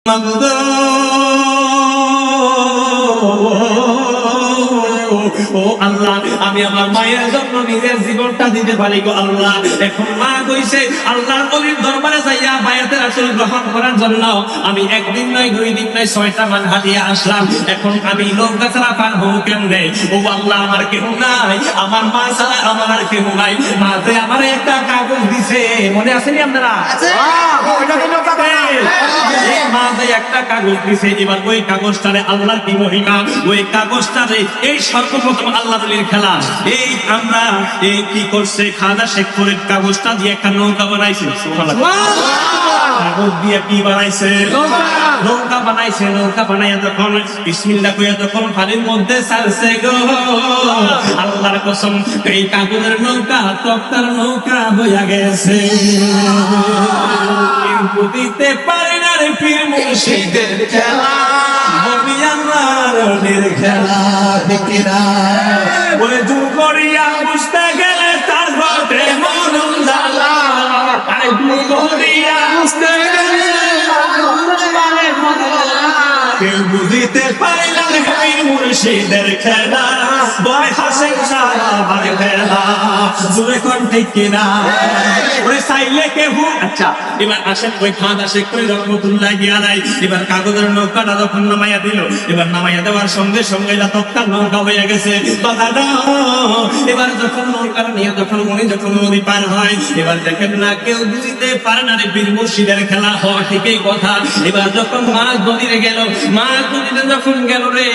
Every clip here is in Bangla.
ও আল্লাহ, আমি আমার মায়ের জন্য নিজের জীবনটা দিতে পারি গো আল্লাহ। এখন মা কইছে আল্লাহর ওলির দরবারে যাইয়া বায়াতের আসল গ্রহণ করার জন্য আমি একদিন নয়, 2 দিন নয়, 6টা মান হারিয়ে আসলাম। এখন আমি নৌকা ছাড়া পার হবো কেমনে? ও আল্লাহ, আমার কেউ নাই, আমার মা ছাড়া আমার আর কেউ নাই। মা যে আমার একটা কাগজ দিছে, মনে আছেনি আপনারা? মা যে একটা কাগজ দিছে, এবার ওই কাগজটারে আল্লাহর কি মহিমা, ওই কাগজটারে এই সর্বপ্রথম আল্লাহ তাআলার খেলা। এই আমরা এই কি করছে, খাজা শেখ ফরিদ কাগজটা দিয়ে একটা নৌকা বানাইছে। কাগজ দিয়ে কি বানাইছে? নৌকা বানাইছে। নৌকা বানাইয়া যখন বিসমিল্লাহ কইয়া যখন পানির মধ্যে ছাড়ছে গো, আল্লাহর কসম, এই কাগজের নৌকা তক্তার নৌকা হইয়া গেছে। দিতে পারি না রে পীর মুর্শিদের খেলা, হবি আল্লাহর খেলা। ঠিক না? ওই জোর করিয়া বুঝতে গেলে তার ঘটে মরণ জ্বালা। আরে জোর করিয়া বুঝতে গেলে কেউ বুঝিতে পারে না রে পীর মুর্শিদের খেলা, বয় হাসে সারা বার খেলা। জোরে কোন ঠিক কিনা? ওরে চাইলে কেউ। আচ্ছা, এবার আসেন ওই খাজা শেখ ফরিদ রহমাতুল্লাহি আলাইহি এবার কাগজের নৌকাটা যখন নামাইয়া দিল, এবার নামাইয়া দেওয়ার সঙ্গে সঙ্গে তক্তার নৌকা হয়ে গেছে। এবার যখন নৌকা নিয়ে যখন উনি যখন নদী পার হয়, এবার দেখেন না কেউ বুঝিতে পারে না রে পীর মুর্শিদের খেলা। হওয়া ঠিকই কথা। এবার যখন মাছ নদীতে গেল, মাছ নদীতে যখন গেল রে,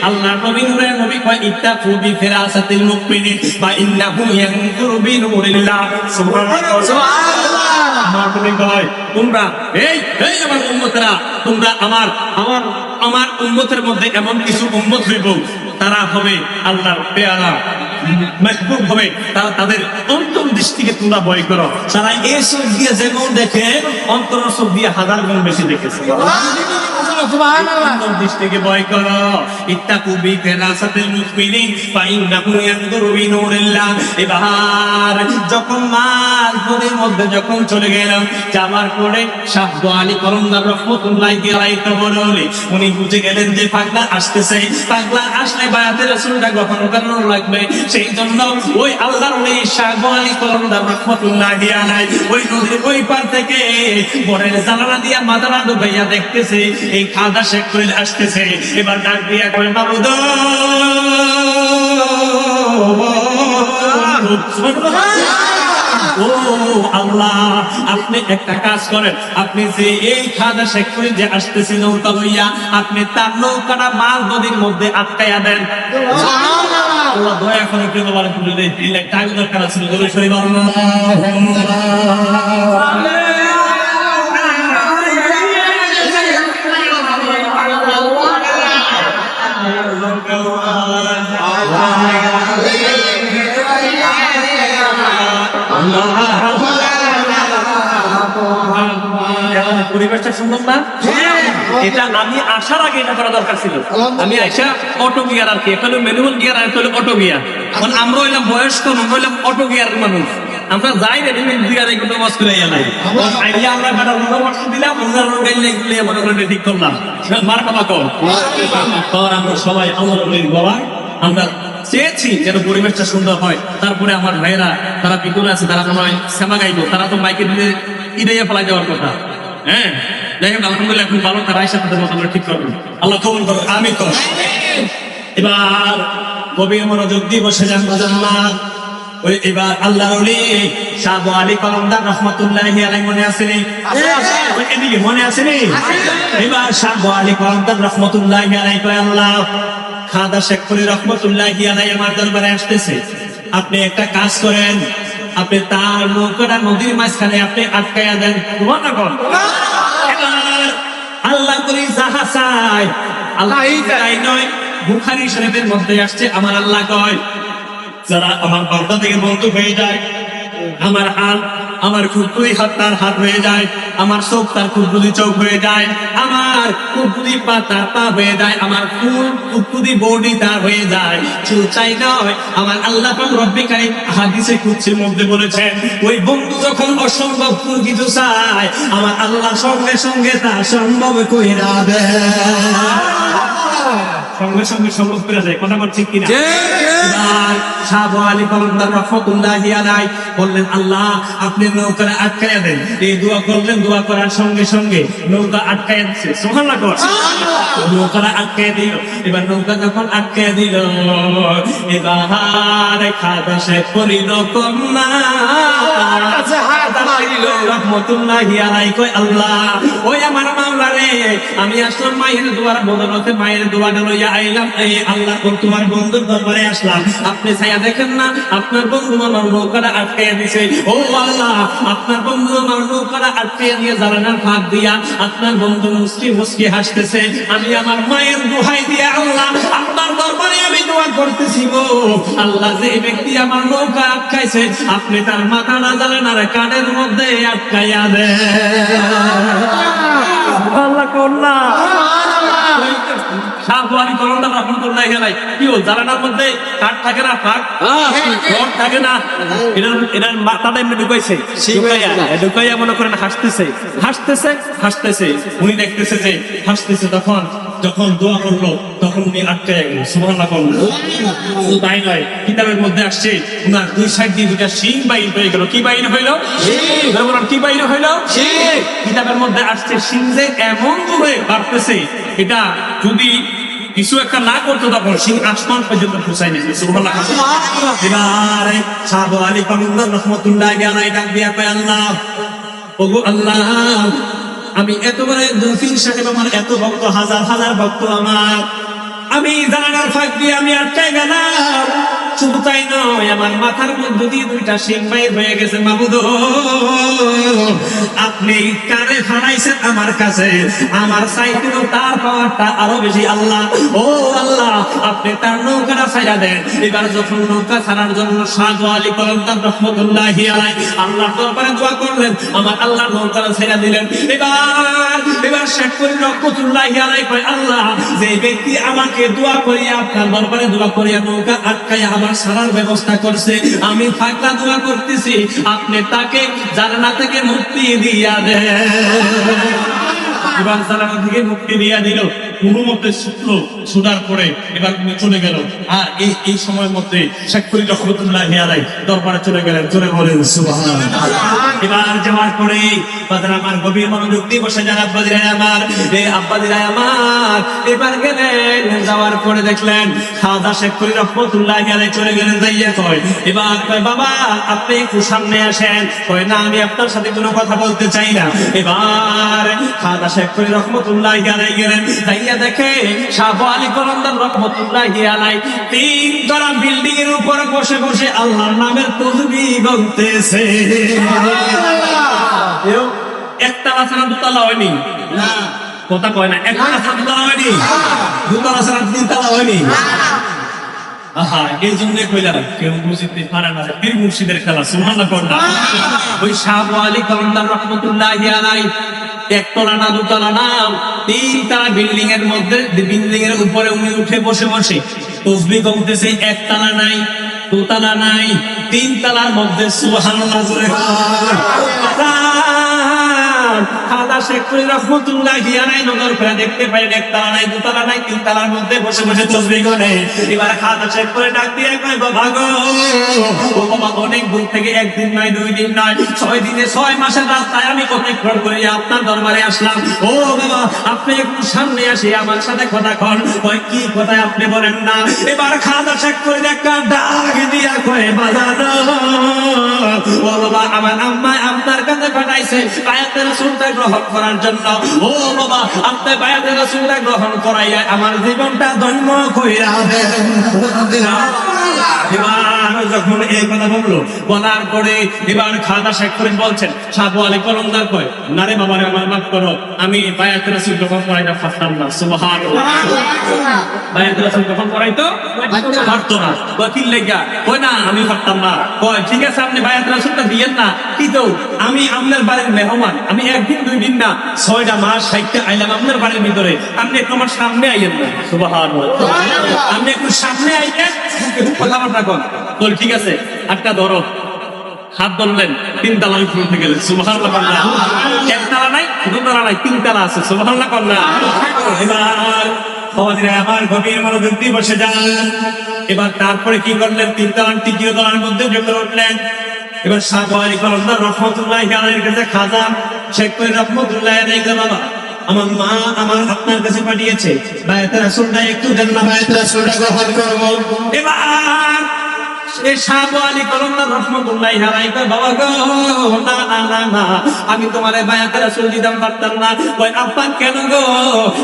আল্লাহ নবী নূরের নবী কয় ইত্তাকু বিফিরাসাতিল মুমিনিন বা ইন্নাহু ইয়ানকুরু বিনুরিল্লাহ। সুবহানাল্লাহ। তোমরা এই আমার উম্মতেরা, তোমরা আমার উম্মতের মধ্যে এমন কিছু উম্মত হইব, তারা হবে আল্লাহর পেয়ারা মাহবুব হবে। তারা তাদের অন্তর দৃষ্টিকে তোমরা ভয় করো। তারা এই চোখ দিয়ে যেমন দেখে, অন্তর চোখ দিয়ে 1000 গুণ বেশি দেখেছে। দৃষ্টিকে ভয় করো। ইত্তাকু বিফিরাসাতিল মুমিনিন ফাইন্নাহু ইয়ানজুরু বিনুরিল্লাহ। এবার যখন মাছ নদীর মধ্যে যখন চলে গেলাম, যাওয়ার পরে শাহ আলী কলমদার রহমাতুল্লাহি আলাইহি বলে উনি বুঝে গেলেন যে পাগলা আসতেছে। পাগলা আসলে বায়াতের রাসূলটা গ্রহণ করানো লাগবে। সেই জন্য ওই আল্লাহর ওলি শাহ আলী কলমদার রহমাতুল্লাহি আলাইহি ওই নদীর ওই পার থেকে বরের জানালা দিয়া মাথাটা ডুবাইয়া দেখতেছে এই খাজা শেখ ফরিদ আসতেছে। এবার ডাক দিয়া কয় মাবুদ, ও আল্লাহ, আপনি একটা কাজ করেন, আপনি যে এই খাজা শেখ ফরিদ যে আসতেছে নৌকা লইয়া, আপনি তার নৌকাটা মাঝ নদীর মধ্যে আটকাইয়া দেন। আল্লাহ দয়া করে একটু বলেন, একটা আগে দরকার আছে। পরিবেশটা সুন্দর না? এটা আমি আসার আগে এটা করা দরকার ছিল। আমি আইসা অটো গিয়ার আর কি, একটা হলো ম্যানুয়াল গিয়ার আর একটা হলো অটো গিয়ার। মানে আমরা হইলাম বয়স্ক, আমরা হইলাম অটো গিয়ার মানুষ। আমরা যাই রেডিমেড গিয়ার এগুলো ওয়াশ করে নাই। আইডিয়া আমরা একটা রোড ওয়াশ দিলাম, আমরা রোড গাইলে এগুলো মনে করে ঠিক করলাম। মার খাওয়া কম। আমরা সবাই আমার বাবা আমরা চেয়েছি যেন পরিবেশটা সুন্দর হয়। তারপরে আমার ভাইয়েরা তারা ভিতরে আছে, তারা সময় শ্যামা গাইবো, তারা তো মাইকে দিলে ইডাইয়া ফেলা যাওয়ার কথা। হ্যাঁ, যাই হোক আলহামদুলিল্লাহ এখন ভালো, তারা আইসা তাদের মতো ঠিক করবেন। আল্লাহ কবুল করুন, আমিন করুন। এবার গভীর মনোযোগ দিয়ে বসে যান জান্নাত। ওই এবার আল্লাহর ওলি শাহ আলী কলমদার রহমাতুল্লাহি আলাইহি মনে আসেনি? এদিকে মনে আসেনি? এবার শাহ আলী কলমদার রহমাতুল্লাহি আলাইহি কয় আল্লাহ, খাজা শেখ ফরিদ রহমাতুল্লাহি আলাইহি আমার দরবারে আসতেছে, আপনি একটা কাজ করেন, আপনি তার নৌকাটা নদীর মাঝখানে আপনি আটকাইয়া দেন। আল্লাহ করি যাহা চাই, আল্লাহ তাই নয়। বুখারী শরীফের মধ্যে আসছে, আমার আল্লাহ কয় যারা আমার বান্দা থেকে বন্ধু হয়ে যায়, আমার হাল আমার কুকুরি হাত তার হাত হয়ে যায়, আমার চোখ তার কুকুরি চোখ হয়ে যায়, আমার কুকুরি পা তার পা হয়ে যায়, আমার ফুল কুকুরি বডি তার হয়ে যায়। শুধু চাই নয়, আমার আল্লাহ পাক রব্বুল কারীম হাদিসে কুদসির মধ্যে বলেছেন, ওই বন্ধু যখন অসম্ভব কিছু চায়, আমার আল্লাহ সঙ্গে সঙ্গে তা সম্ভব কইরা দেয়। সঙ্গে সঙ্গে সম্ভব করে দেয়। কথা বলছি কিনা? শাহ আলী কলমদার রহমতুল্লাহি আলাইহি বললেন, আল্লাহ আপনি নৌকা আটকায়া দেন। এই দোয়া করলেন, দোয়া করার সঙ্গে সঙ্গে নৌকা আটকায়া দিচ্ছে। সুবহানাল্লাহ। নৌকা আটকায়া দিল। এবার নৌকা যখন আটকায়া দিল, এবার খাদা শেখ করিল কন্যা রহমতুল্লাহি আলাইহি কয়, আল্লাহ ওই আমার মাওলা রে, আমি আসলাম মায়ের দোয়ার বদলতে, মায়ের দোয়াটা লইয়া আইলাম, এই আল্লাহ তোমার বন্ধুর দরবারে আসলাম। আপনি ছায়া দেখেন না, আপনার বন্ধু আমার নৌকাটা আটকাইয়া দিছে। ও আল্লাহ, আপনার বন্ধু আমার নৌকাটা আটকাইয়া দিয়ে জানালার ফাঁক দিয়া আপনার বন্ধু মুস্কি মুস্কি হাসতেছে। আমি আমার মায়ের দোহাই দিয়ে আল্লাহ আপনার দরবারে আমি দোয়া করতেছি গো আল্লাহ, যে ব্যক্তি আমার নৌকা আটকাইছে আপনি তার মাথাটা জানালার কানের মধ্যে আটকাইয়া দেন। আল্লাহ করলা শাহওয়ালি কলমদার রহমতুল্লাহি আলাইহি কি ও জানালার মধ্যে কাঠ থাকে না, ফাঁক থাকে না, এটার মাথাটা এমনি ঢুকাইছে, ঢুকাইয়া মনে করেন হাসতেছে হাসতেছে হাসতেছে। উনি দেখতেছে যে হাসতেছে, তখন যখন দোয়া করলো তখন উনি আটকায় গেল। সুবহানাল্লাহ। শুধু তাই নয়, কিতাবের মধ্যে আসছে উনার দুই সাইড দিয়ে দুইটা শিং বাইর হয়ে গেল। কি বাইর হইলো? কি বাইর হইলো? কিতাবের মধ্যে আসছে শিং যে এমন দূরে বাড়তেছে, এটা যদি কিছু একটা না করতো তখন সিং আসমান পর্যন্ত পৌঁছায় নিয়েছে। সুবহানাল্লাহ। এবারে শাহ আলী কলমদার রহমতুল্লাহি আলাইহি ডাক দিয়া কয়, আল্লাহ ওগো আল্লাহ, আমি এত বড় একজন পীর সাহেব, আমার এত ভক্ত, হাজার হাজার ভক্ত আমার, আমি জানালার ফাঁক দিয়ে আমি আটকায় গেলাম। শুধু তাই নয়, আমার মাথার মধ্যে দিয়ে দুইটা শিং বাইর হয়ে গেছে। মাবুদ আপনি কানে ফানাইছেন আমার কাছে, আমার চাইতেও তার পাওয়ারটা আরো বেশি। আল্লাহ ও আল্লাহ, আপনি তার নৌকাটা ছাইড়া দেন। এবার যখন নৌকা ছাড়ার জন্য শাহ আলী কলমদার রহমতুল্লাহি আলাইহি আল্লাহর দরবারে দোয়া করলেন, আমার আল্লাহ নৌকাটা ছাইড়া দিলেন। এবার শেখ করিম রহমতুল্লাহি আলাইহি কয়, আল্লাহ যে ব্যক্তি আমাকে দোয়া করিয়া আপনার দরবারে দোয়া করিয়া নৌকা আটকাইয়া আমার সারার ব্যবস্থা করছে, আমি ফাঁকলা দোয়া করতেছি, আপনি তাকে জান্নাত থেকে মুক্তি দিয়া দেন। এবার জান্নাত থেকে মুক্তি দিয়া দিল। কোনো মতে শোনার পরে এবার উনি চলে গেল। আর এই সময়ের মধ্যে শেখ করিম রহমতুল্লাহি আলাইহি দরবারে চলে গেলেন। চলে বলেন সুবহানাল্লাহ। এবার যাওয়ার পরে বাজার আমার গভীর মনোযোগ দিয়ে বসে যান আব্বাদিরাই আমার, আব্বাদিরাই আমার। এবার গেলেন, যাওয়ার পরে দেখলেন খাজা শেখ করিম রহমতুল্লাহি আলাইহি চলে গেলেন। যাইয়া কয়, এবার কয়, বাবা আপনি একটু সামনে আসেন। কয়, না আমি আপনার সাথে কোনো কথা বলতে চাই না। এবার খাজা শেখ করিম রহমতুল্লাহি আলাইহি গেলেন। দেখে শাহ আলী কলমদার রহমতুল্লাহি আলাইহি তিন তলা বিল্ডিং এর উপরে বসে বসে আল্লাহর নামের তাসবিহ বলতেছে। একতলা ছাড়া দুতলা হয়নি, কথা কয় না, একতলা ছাড়া দুতলা হয়নি, দুতলা ছাড়া তিনতলা হয়নি। এই জন্য কইলাম কেউ বুঝতে পারে না, পীর মুর্শিদের খেলা। সুবহানাল্লাহ। ওই শাহ আলী কলমদার রহমতুল্লাহি আলাইহি একতলা না দুতলা না, তিনতলা বিল্ডিং এর মধ্যে, বিল্ডিং এর উপরে উনি উঠে বসে বসে তাসবিহ বলতেছে। একতলা নাই, দুতলা নাই, তিনতলার মধ্যে। সুবহানাল্লাহ। খাজা শেখ করিম রহমতুল্লাহি আলাইহি নজর করে দেখতে পাইলেন একতলা নাই, দুতলা নাই, তিনতলার মধ্যে বসে বসে তাসবিহ করে। এবার খাজা শেখ করে ডাক দিয়ে কয়, বাবা গো, ও বাবা, অনেক দূর থেকে একদিন নয়, 2 দিন নয়, 6 দিনে 6 মাসের রাস্তায় আমি অতিক্রম করে আপনার দরবারে আসলাম। ও বাবা, আপনি একটু সামনে আসি আমার সাথে কথা কন। কয়, কি কথা আপনি বলেন না? এবার খাজা শেখ করে একটা ডাক দিয়া কয়, বাজানো ও বাবা, আমার আম্মা আপনার কাছে পাঠাইছে বায়াতের রাসূলটা গ্রহণ করার জন্য। ও বাবা, আপনি বায়াতের রাসূলটা গ্রহণ করাইয়া আমার জীবনটা ধন্য কইরা দেন। এবার যখন এই কথা বললো, বলার পরে এবার খাজা শেখ করিম বলছেন, শাহ আলী কলমদার কয়, না রে বাবা রে, আমার মাফ করো, আমি বায়াতের রাসূল গ্রহণ করাইতে পারতাম না। সুবহানাল্লাহ। বায়াতের রাসূল গ্রহণ করাইতো পারতো না। কয়, কি লাগা? কয়, না আমি পারতাম না। কয়, ঠিক আছে আপনি বায়াতের রাসূলটা দিয়েন না, কিন্তু আমি আপনার বাড়ির মেহমান, আমি একদিন দুই দিন না 6টা মাস 60টা আইলাম আপনার বাড়ির ভিতরে, আপনি একটু আমার সামনে আইয়েন না। সুবহানাল্লাহ, আপনি একটু সামনে আইয়েন, কথাবার্তা কন। বল ঠিক আছে, একটা ধরো, হাত ধরলেন, 3 তালা উপরে উঠে গেলেন। সুবহানাল্লাহ কন্যা, 1 তালা নাই, 2 তালা নাই, 3 তালা আছে। সুবহানাল্লাহ কন্যা। এবার আমার গভীর মনোযোগ দিয়ে বসে যান। এবার তারপরে কি করলেন, 3 তালার 3য় তলার মধ্যে যখন উঠলেন, এবার শাহ ওয়ালি কলমদার রহমতুল্লাহি আলাইহির কাছে খাজা শেখ ফরিদ রহমতুল্লাহি আলাইহি বাবা, আমার মা আমার আপনার কাছে পাঠিয়েছে, বায়াতে রাসূলটা একটু দেন না, বায়াতে রাসূলটা গ্রহণ করব। এবার এই শাহ ওয়ালি কলমদার রহমতুল্লাহি আলাইহি বাবা গো, না না না না, আমি তোমারে বায়াতে রাসূল দিতাম পারতাম না। কই আপা কেন গো?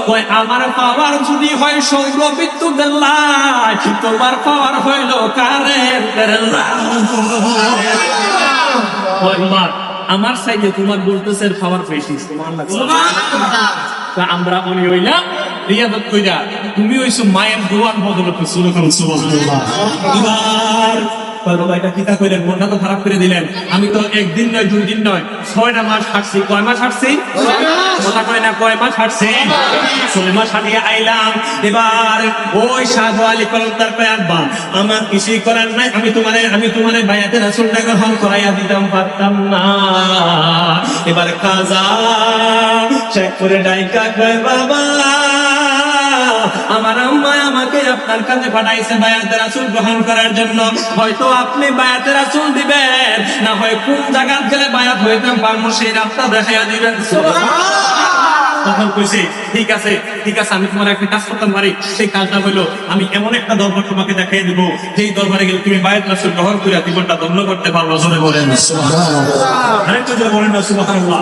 কই আমার পাওয়ার যদি হয় সৌর বিদ্যুতের লাইট, তোমার পাওয়ার হইল কারেন্টের লাইট। আমার সাইডে তোমার বলতেছে পাওয়ার বেশি। আমরা মনে হইলাম রিয়াদত কইরা, তুমি হইছো মায়ের দোয়ার বদলতে শুরু করো। সুবহানাল্লাহ। এবার এটা কিতা কইলেন, মনটা তো খারাপ করে দিলেন। আমি তো একদিন নয় 2 দিন নয় 6টা মাস হাঁটছি। কয় মাস হাঁটছি? কথা কয় না, কয় মাস হাঁটছি? 6 মাস হাঁটিয়ে আইলাম। এবার ওই শাহ ওয়ালি কলমদার কয় আব্বা আমার কিছুই করার নাই, আমি তোমারে বায়াতে রাসূলটা গ্রহণ করাইয়া দিতাম পারতাম না। এবার কাজা চেক করে ডাইকা কয় বাবা আমার আম্মা আমাকে আপনার কাছে পাঠাইছে বায়াতে রাসূল গ্রহণ করার জন্য। হয়তো আপনি বায়াতে রাসূল দিবেন, না হয় কোন জায়গার গেলে বায়াত হইতাম পারবো সেই রাস্তা দেখাইয়া দিবেন। তখন কইছে ঠিক আছে ঠিক আছে, আমি তোমার একটা কাজ করতাম পারি। সেই কাজটা হলো আমি এমন একটা দরবার তোমাকে দেখাই দিব, যেই দরবারে গেলে তুমি বায়াতে রাসূল গ্রহণ করে জীবনটা ধন্য করতে পারবো। জোরে বলেন সুবহানাল্লাহ। আরেকটু জোরে বলেন না সুবহানাল্লাহ।